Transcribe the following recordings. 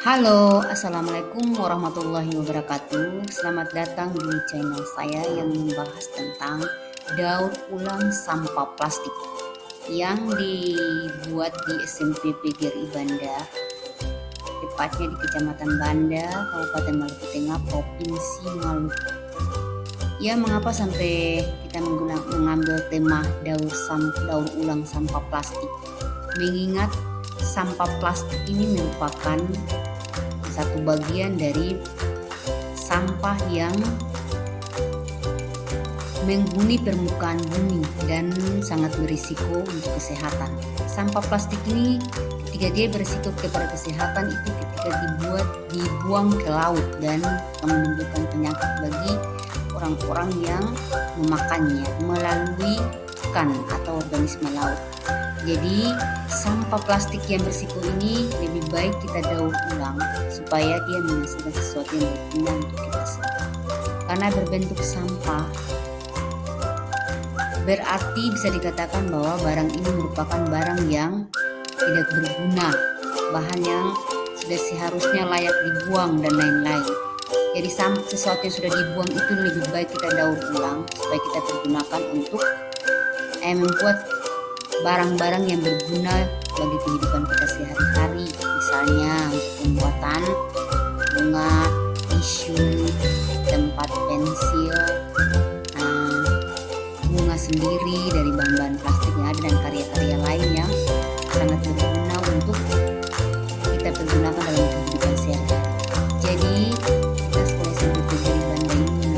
Halo, Assalamualaikum warahmatullahi wabarakatuh. Selamat datang di channel saya yang membahas tentang daur ulang sampah plastik yang dibuat di SMP PGRI Banda, tepatnya di Kecamatan Banda, Kabupaten Maluku Tengah, Provinsi Maluku. Ya, mengapa sampai kita mengambil tema daur ulang sampah plastik? Mengingat sampah plastik ini merupakan satu bagian dari sampah yang menghuni permukaan bumi dan sangat berisiko untuk kesehatan. Sampah plastik ini ketika dia berisiko kepada kesehatan itu ketika dibuang ke laut dan menimbulkan penyakit bagi orang-orang yang memakannya melalui ikan atau organisme laut. Jadi sampah plastik yang berisiko ini lebih baik kita daur ulang supaya dia menghasilkan sesuatu yang berguna untuk kita semua. Karena berbentuk sampah berarti bisa dikatakan bahwa barang ini merupakan barang yang tidak berguna, bahan yang sudah seharusnya layak dibuang dan lain-lain. Jadi sesuatu yang sudah dibuang itu lebih baik kita daur ulang supaya kita pergunakan untuk membuat barang-barang yang berguna bagi kehidupan kita sehari-hari, misalnya untuk pembuatan bunga, tisu, tempat pensil, bunga sendiri dari bahan-bahan plastik yang ada dan karya-karya lain yang sangat berguna untuk kita pergunakan dalam kehidupan sehari-hari. Jadi kita sekolah SMP PGRI Banda ini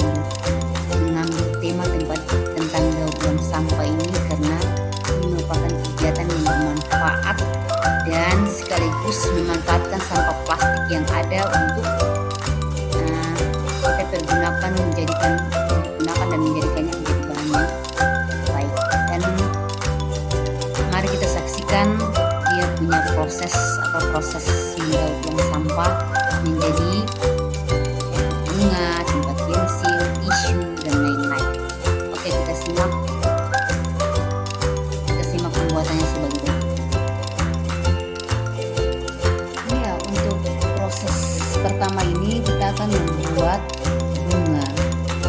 mengambil tema tentang daur ulang sampah ini karena merupakan kegiatan yang bermanfaat dan sekaligus memanfaatkan sampah plastik yang ada untuk kita pergunakan dan menjadikannya menjadi bahan yang baik. Dan mari kita saksikan dia punya proses mendaur ulang sampah menjadi bunga, tempat pensil, tisu dan lain-lain. Oke, kita simak pembuatannya sebagai berikut. Ya, untuk proses pertama ini kita akan membuat bunga.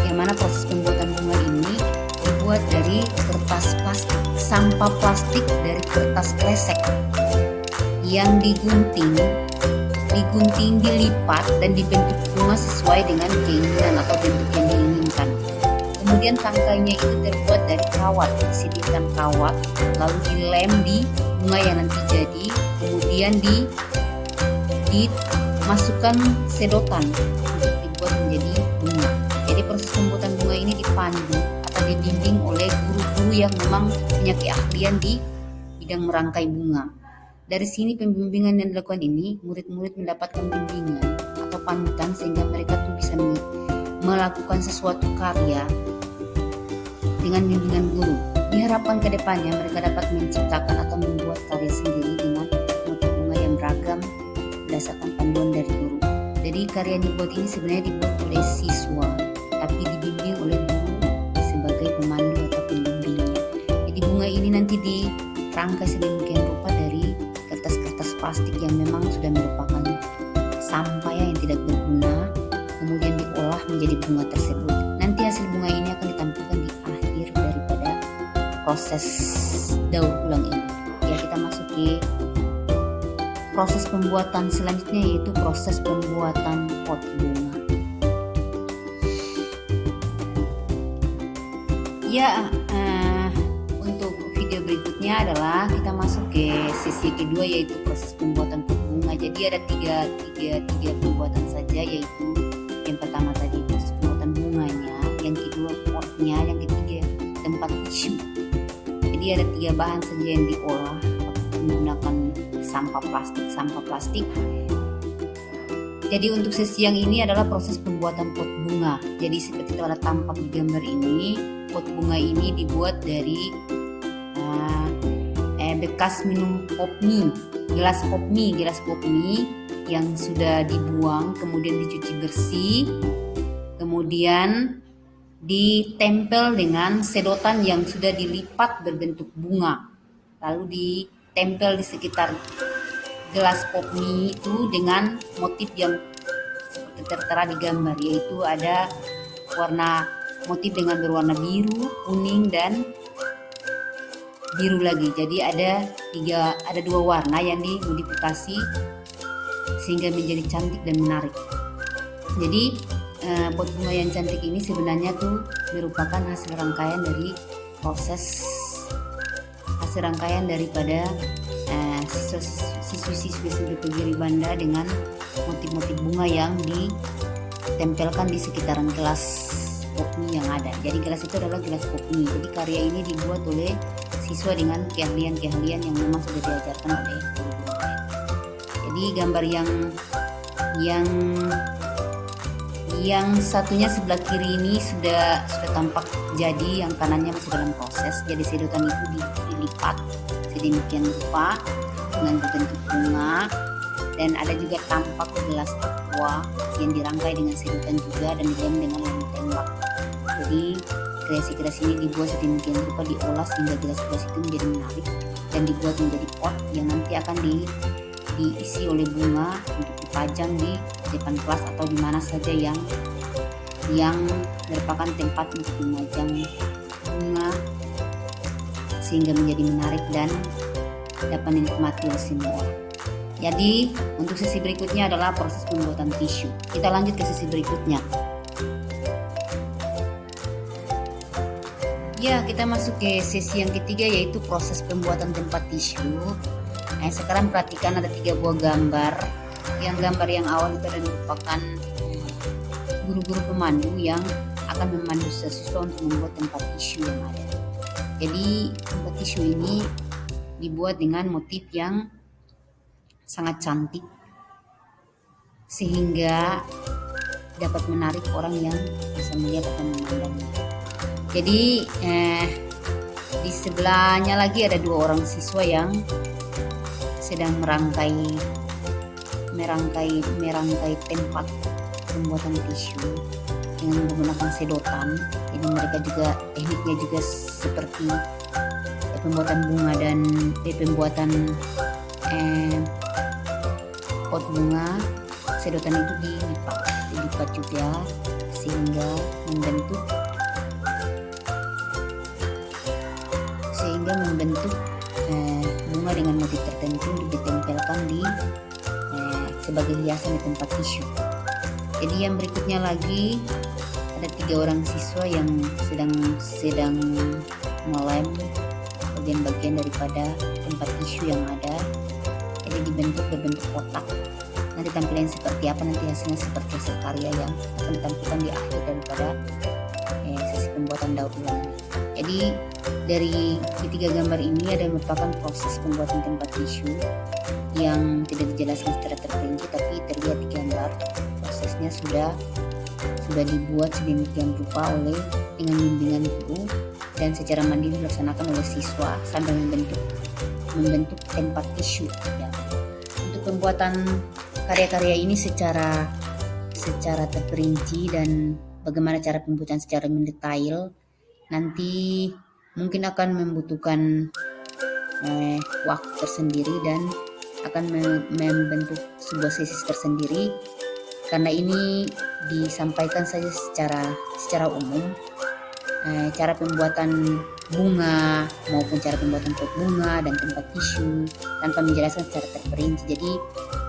Yang mana proses pembuatan bunga ini dibuat dari kertas plastik, sampah plastik dari kertas kresek yang digunting, dilipat dan dibentuk bunga sesuai dengan keinginan atau bentuk yang diinginkan. Kemudian tangkainya itu terbuat dari kawat, disediakan kawat, lalu dilem di bunga yang nanti jadi, kemudian dimasukkan sedotan untuk dibuat menjadi bunga. Jadi proses pembuatan bunga ini dipandu atau dibimbing oleh guru-guru yang memang punya keahlian di bidang merangkai bunga. Dari sini pembimbingan yang dilakukan ini, murid-murid mendapatkan bimbingan atau panutan sehingga mereka tuh bisa melakukan sesuatu karya dengan bimbingan guru. Diharapkan ke depannya mereka dapat menciptakan atau membuat karya sendiri dengan motif bunga yang beragam berdasarkan panduan dari guru. Jadi karya yang dibuat ini sebenarnya dibuat oleh siswa, tapi dibimbing oleh guru sebagai pemandu atau pembimbingnya. Jadi bunga ini nanti dirangkai sedemikian rupa dari kertas-kertas plastik yang memang sudah merupakan sampah yang tidak berguna, kemudian diolah menjadi bunga tersebut. Nanti hasil bunga ini akan ditampilkan di akhir daripada proses daur ulang ini. Ya, kita masuk ke proses pembuatan selanjutnya, yaitu proses pembuatan pot bunga. Ya, untuk video berikutnya adalah kita masuk ke sesi kedua, yaitu proses pembuatan pot bunga. Jadi ada tiga pembuatan saja, yaitu yang pertama tadi proses pembuatan bunganya, yang kedua potnya, yang ketiga tempat tisu. Jadi ada 3 bahan saja yang diolah menggunakan sampah plastik. Jadi untuk sesi yang ini adalah proses pembuatan pot bunga. Jadi seperti telah tampak di gambar ini, pot bunga ini dibuat dari bekas minum popmi, gelas popmi yang sudah dibuang, kemudian dicuci bersih, kemudian ditempel dengan sedotan yang sudah dilipat berbentuk bunga, lalu ditempel di sekitar gelas pop mie itu dengan motif yang seperti tertera di gambar, yaitu ada motif dengan berwarna biru, kuning, dan biru lagi. Jadi ada dua warna yang dimodifikasi sehingga menjadi cantik dan menarik. Jadi pot bunga yang cantik ini sebenarnya tuh merupakan hasil rangkaian daripada siswi-siswi SMP Giri Banda dengan motif-motif bunga yang ditempelkan di sekitaran gelas pop mie yang ada. Jadi gelas itu adalah gelas pop mie. Jadi karya ini dibuat oleh siswa dengan keahlian-keahlian yang memang sudah diajarkan oleh guru-guru. Jadi gambar yang satunya sebelah kiri ini sudah tampak jadi, yang kanannya masih dalam proses. Jadi sedotan itu dilipat sedemikian rupa dengan bentuk bunga, dan ada juga tampak gelas aqua yang dirangkai dengan sedotan juga dan dilem dengan lem tembak. Jadi kreasi-kreasi ini dibuat sedemikian rupa, diolah sehingga gelas-gelas itu menjadi menarik dan dibuat menjadi pot yang nanti akan diisi oleh bunga untuk dipajang di depan kelas atau di mana saja yang merupakan tempat untuk memajang bunga sehingga menjadi menarik dan dapat dinikmati oleh semua. Jadi untuk sesi berikutnya adalah proses pembuatan tisu. Kita lanjut ke sesi berikutnya. Ya, kita masuk ke sesi yang ketiga, yaitu proses pembuatan tempat tisu. Sekarang perhatikan ada 3 buah gambar. Yang gambar yang awal itu adalah merupakan guru-guru pemandu yang akan memandu siswa untuk membuat tempat tisu yang ada. Jadi tempat tisu ini dibuat dengan motif yang sangat cantik sehingga dapat menarik orang yang bisa melihat dan memandangnya. Jadi di sebelahnya lagi ada 2 orang siswa yang sedang merangkai tempat pembuatan tisu dengan menggunakan sedotan. Jadi mereka juga tekniknya juga seperti pembuatan bunga dan pembuatan pot bunga. Sedotan itu dilipat juga sehingga membentuk bunga dengan motif tertentu ditempelkan sebagai hiasan di tempat tisu. Jadi yang berikutnya lagi ada 3 orang siswa yang sedang melem bagian-bagian daripada tempat tisu yang ada. Jadi berbentuk kotak. Nanti tampilan seperti apa, nanti hasilnya seperti hasil karya yang akan ditampilkan di akhir daripada sesi pembuatan daur ulang. Jadi dari ketiga gambar ini ada merupakan proses pembuatan tempat tisu yang tidak dijelaskan secara terperinci, tapi terlihat di gambar prosesnya sudah dibuat sedemikian rupa dengan bimbingan guru dan secara mandiri dilaksanakan oleh siswa sambil membentuk tempat tisu. Ya. Untuk pembuatan karya-karya ini secara terperinci dan bagaimana cara pembuatan secara mendetail nanti mungkin akan membutuhkan waktu tersendiri dan akan membentuk sebuah sesi tersendiri, karena ini disampaikan saja secara umum cara pembuatan bunga maupun cara pembuatan pot bunga dan tempat tisu tanpa menjelaskan secara terperinci. Jadi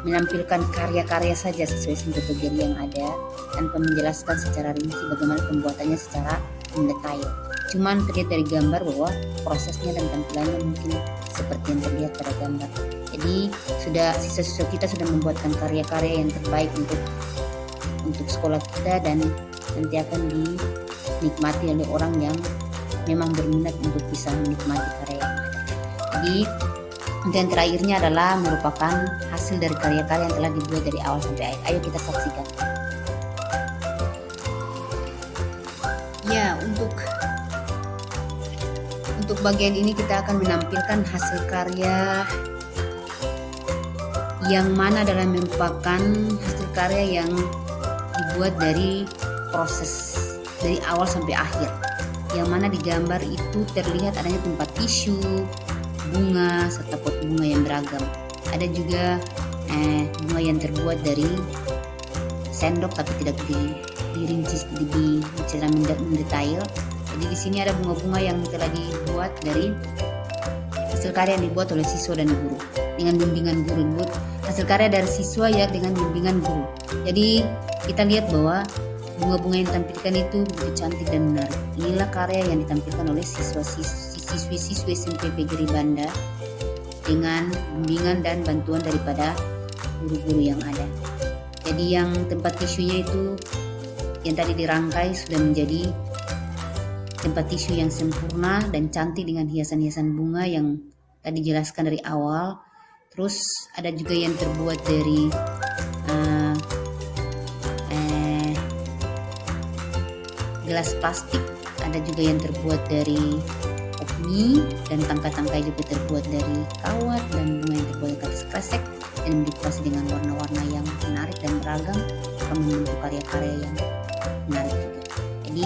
menampilkan karya-karya saja sesuai metodologi yang ada tanpa menjelaskan secara rinci bagaimana pembuatannya secara mendetail. Cuman terlihat dari gambar bahwa prosesnya dan tampilannya mungkin seperti yang terlihat pada gambar. Jadi siswa-siswa kita sudah membuatkan karya-karya yang terbaik untuk sekolah kita dan nanti akan dinikmati oleh orang yang memang berminat untuk bisa menikmati karya yang ada. Jadi yang terakhirnya adalah merupakan hasil dari karya-karya yang telah dibuat dari awal sampai akhir. Ayo kita saksikan. Ya, untuk bagian ini kita akan menampilkan hasil karya yang mana adalah merupakan hasil karya yang dibuat dari proses dari awal sampai akhir, yang mana di gambar itu terlihat adanya tempat tisu, bunga, serta pot bunga yang beragam. Ada juga bunga yang terbuat dari sendok tapi tidak dirinci secara mendetail. Jadi di sini ada bunga-bunga yang telah dibuat dari hasil karya yang dibuat oleh siswa dan guru dengan bimbingan guru. Hasil karya dari siswa ya dengan bimbingan guru. Jadi kita lihat bahwa bunga-bunga yang ditampilkan itu begitu cantik dan menarik. Inilah karya yang ditampilkan oleh siswi-siswi SMP PGRI Banda dengan bimbingan dan bantuan daripada guru-guru yang ada. Jadi yang tempat tisunya itu yang tadi dirangkai sudah menjadi tempat tisu yang sempurna dan cantik dengan hiasan-hiasan bunga yang tadi jelaskan dari awal. Terus ada juga yang terbuat dari gelas plastik, ada juga yang terbuat dari mie, dan tangkai-tangkai juga terbuat dari kawat, dan bunga yang terbuat dari kertas kresek dan dihiasi dengan warna-warna yang menarik dan beragam akan membentuk karya-karya yang menarik juga. Jadi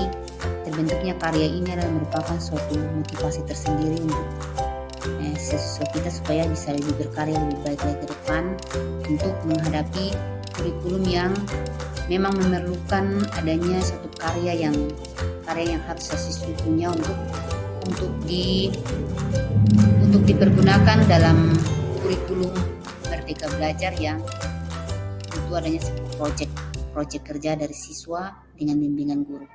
terbentuknya karya ini adalah merupakan suatu motivasi tersendiri untuk siswa kita supaya bisa lebih berkarya lebih baik lagi ke depan untuk menghadapi kurikulum yang memang memerlukan adanya suatu karya yang harus siswa punya untuk dipergunakan dalam kurikulum Merdeka Belajar yang itu adanya proyek kerja dari siswa dengan bimbingan guru.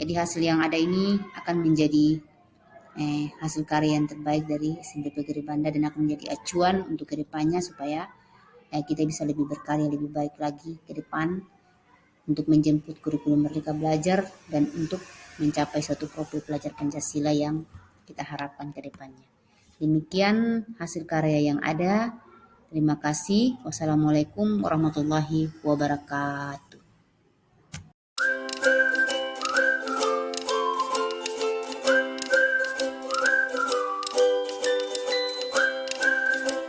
Jadi hasil yang ada ini akan menjadi hasil karya yang terbaik dari SMP PGRI Banda dan akan menjadi acuan untuk kedepannya supaya kita bisa lebih berkarya lebih baik lagi ke depan untuk menjemput kurikulum Merdeka Belajar dan untuk mencapai suatu profil pelajar Pancasila yang kita harapkan ke depannya. Demikian hasil karya yang ada. Terima kasih. Wassalamualaikum warahmatullahi wabarakatuh.